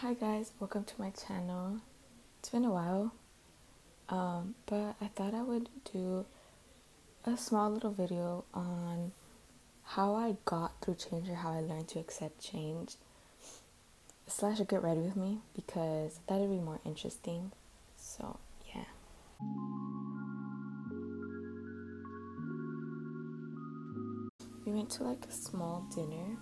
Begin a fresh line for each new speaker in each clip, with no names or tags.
Hi guys, welcome to my channel. It's been a while, but I thought I would do a small little video on how I got through change or how I learned to accept change slash get ready with me because that would be more interesting. So yeah. We went to like a small dinner.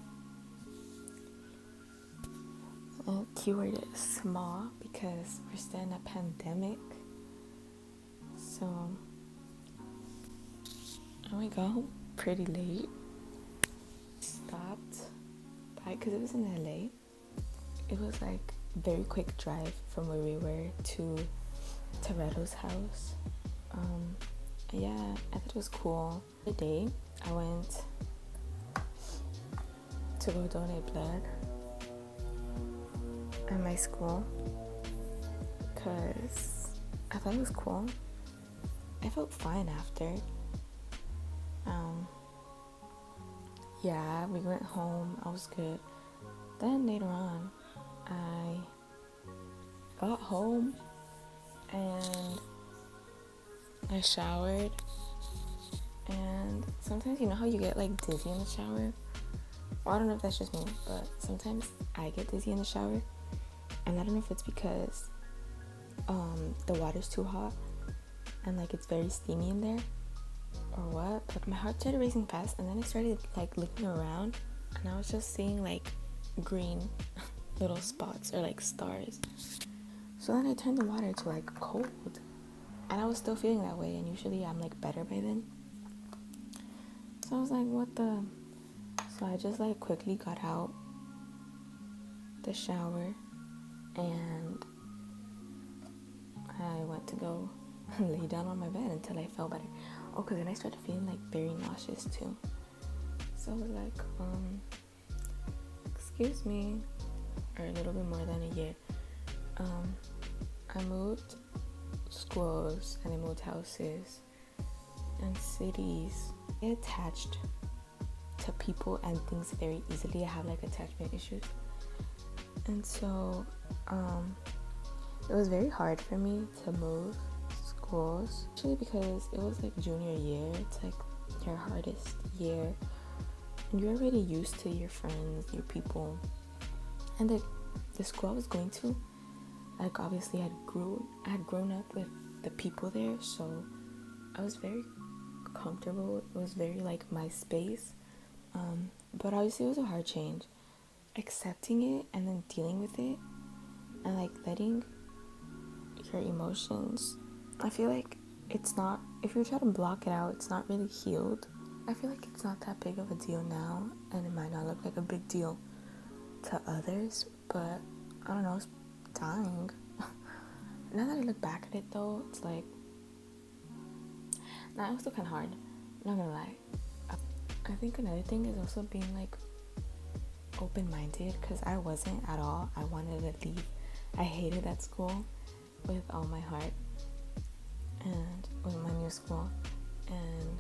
And keyword is small because we're still in a pandemic. So we got home pretty late. Stopped by because it was in LA. It was like a very quick drive from where we were to Toretto's house. Yeah, I thought it was cool. The day I went to go donate blood at my school because I thought it was cool. I felt fine after. Yeah, we went home. I was good. Then later on, I got home and I showered. And sometimes you know how you get like dizzy in the shower? Well, I don't know if that's just me, but sometimes I get dizzy in the shower. And I don't know if it's because the water's too hot and like it's very steamy in there or what, but my heart started racing fast and then I started like looking around and I was just seeing like green little spots or like stars. So then I turned the water to like cold and I was still feeling that way, and usually I'm like better by then. So I was like, what the? So I just like quickly got out the shower and I went to go lay down on my bed until I felt better. Oh, because then I started feeling like very nauseous too. So I was like, excuse me, or a little bit more than a year. I moved schools and I moved houses and cities. I attached to people and things very easily. I have like attachment issues. And so, it was very hard for me to move schools, actually, because it was like junior year. It's like your hardest year and you're already used to your friends, your people, and the school I was going to, like, obviously I had grown up with the people there, so I was very comfortable. It was very like my space, but obviously it was a hard change, accepting it and then dealing with it and like letting your emotions. I feel like it's not, if you try to block it out, it's not really healed. I feel like it's not that big of a deal now, and it might not look like a big deal to others, but I don't know, it's dying. Now that I look back at it though, it's like, nah, it was still kind of hard, I'm not gonna lie. I think another thing is also being like open-minded, because I wasn't at all. I wanted to leave. I hated that school with all my heart, and with my new school, and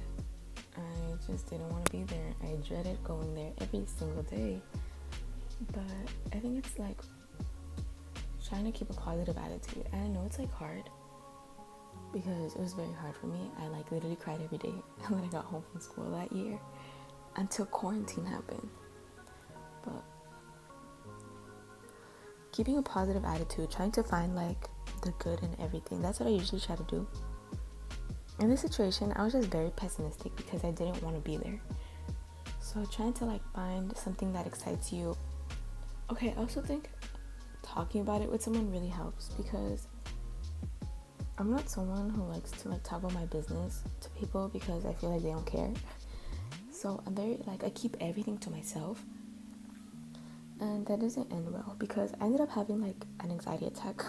I just didn't want to be there. I dreaded going there every single day. But I think it's like trying to keep a positive attitude. And I know it's like hard because it was very hard for me. I like literally cried every day when I got home from school that year until quarantine happened. But keeping a positive attitude, trying to find like the good in everything, that's what I usually try to do. In this situation, I was just very pessimistic because I didn't want to be there. So trying to like find something that excites you. Okay, I also think talking about it with someone really helps, because I'm not someone who likes to like talk about my business to people because I feel like they don't care. So I'm very like, I keep everything to myself, and that doesn't end well because I ended up having like an anxiety attack.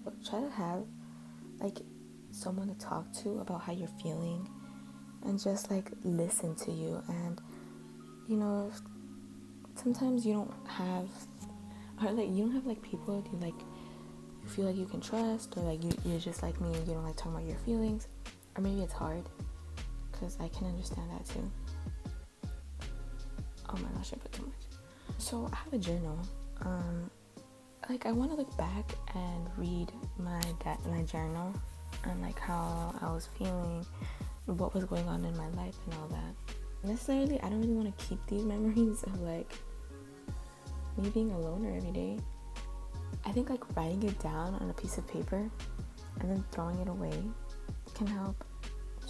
But try to have like someone to talk to about how you're feeling and just like listen to you. And you know, sometimes you don't have, or like you don't have like people you like, you feel like you can trust, or like you're just like me and you don't like talking about your feelings, or maybe it's hard, because I can understand that too. Oh my gosh, I put too much. So I have a journal, like I want to look back and read my journal and like how I was feeling, what was going on in my life and all that. Necessarily, I don't really want to keep these memories of like me being a loner every day. I think like writing it down on a piece of paper and then throwing it away can help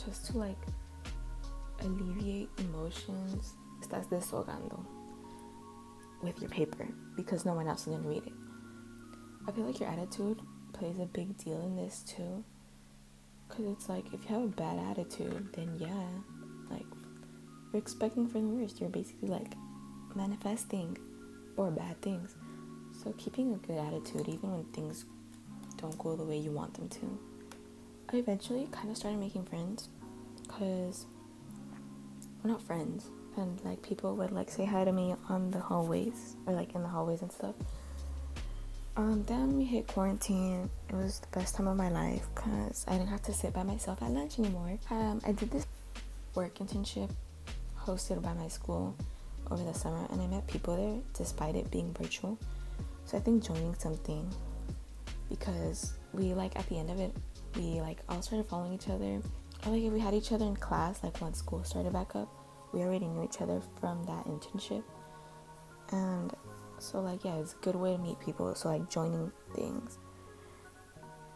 just to like alleviate emotions. Estás desahogando with your paper because no one else is going to read it. I feel like your attitude plays a big deal in this too, because it's like if you have a bad attitude, then yeah, like you're expecting for the worst. You're basically like manifesting for bad things. So keeping a good attitude even when things don't go the way you want them to. I eventually kind of started making friends, because we're not friends, and like people would like say hi to me on the hallways or like in the hallways and stuff. Then we hit quarantine. It was the best time of my life because I didn't have to sit by myself at lunch anymore. I did this work internship hosted by my school over the summer, and I met people there despite it being virtual. So I think joining something, because we like at the end of it, we like all started following each other. Or like if we had each other in class, like once school started back up, we already knew each other from that internship. And so like yeah, it's a good way to meet people. So like joining things,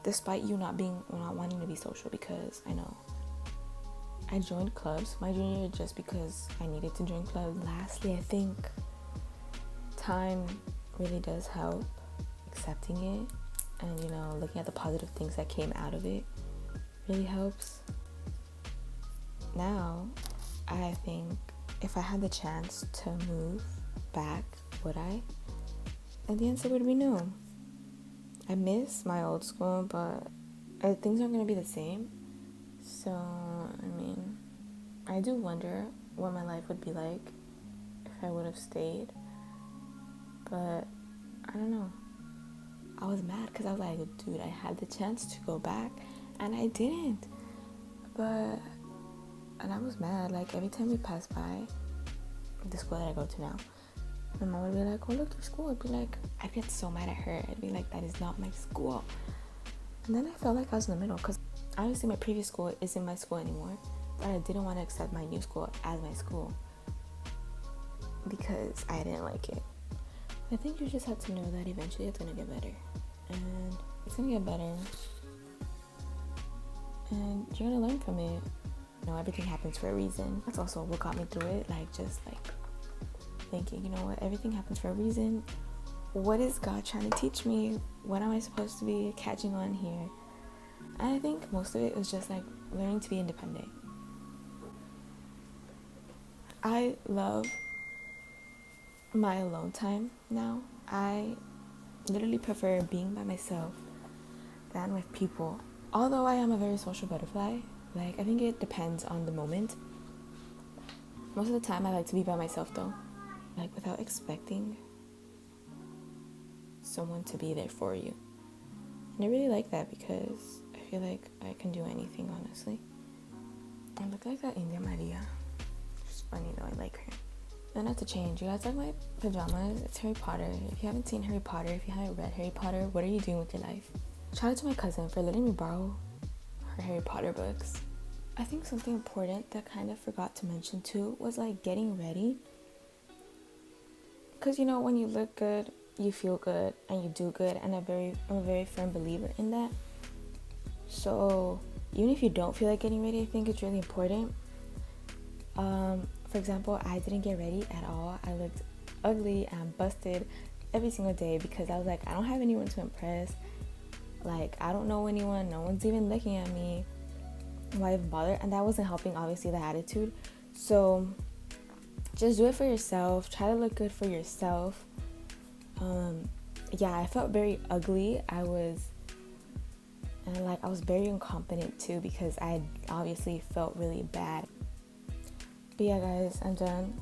despite you not wanting to be social, because I know I joined clubs my junior year just because I needed to join clubs. Lastly, I think time really does help, accepting it and looking at the positive things that came out of it really helps. Now I think if I had the chance to move back, would I? And the answer would be no. I miss my old school, but things aren't going to be the same. So I mean, I do wonder what my life would be like if I would have stayed. But I don't know. I was mad because I was like, dude, I had the chance to go back and I didn't. And I was mad. Like every time we passed by the school that I go to now, my mom would be like, oh, look, your school. I'd be like, I'd get so mad at her. I'd be like, that is not my school. And then I felt like I was in the middle, because obviously my previous school isn't my school anymore, but I didn't want to accept my new school as my school because I didn't like it. I think you just have to know that eventually it's going to get better. And it's going to get better. And you're going to learn from it. Everything happens for a reason. That's also what got me through it. Like, just like thinking, you know what? Everything happens for a reason. What is God trying to teach me? What am I supposed to be catching on here? And I think most of it was just like learning to be independent. I love my alone time now. I literally prefer being by myself than with people. Although I am a very social butterfly, like I think it depends on the moment. Most of the time I like to be by myself though, like without expecting someone to be there for you. And I really like that because I feel like I can do anything, honestly. I look like that India Maria. She's funny though, I like her. And not to change, you guys like my pajamas? It's Harry Potter. If you haven't seen Harry Potter, if you haven't read Harry Potter, what are you doing with your life? Shout out to my cousin for letting me borrow her Harry Potter books. I think something important that kind of forgot to mention too was like getting ready. Because when you look good, you feel good and you do good, and I'm a very firm believer in that. So even if you don't feel like getting ready, I think it's really important. For example, I didn't get ready at all. I looked ugly and busted every single day because I was like, I don't have anyone to impress. Like, I don't know anyone. No one's even looking at me. Why even bother? And that wasn't helping, obviously, the attitude. So just do it for yourself. Try to look good for yourself. I felt very ugly. I was very incompetent too, because I obviously felt really bad. But yeah, guys, I'm done.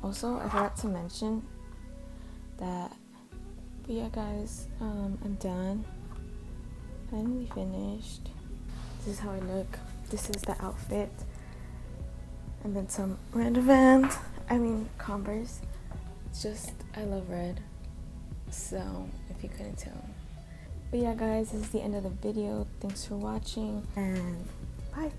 Also, I forgot to mention that. But yeah, guys, I'm done. Finally finished. This is how I look. This is the outfit. And then some red Vans. Converse. It's just, I love red. So if you couldn't tell. But yeah guys, this is the end of the video. Thanks for watching and bye.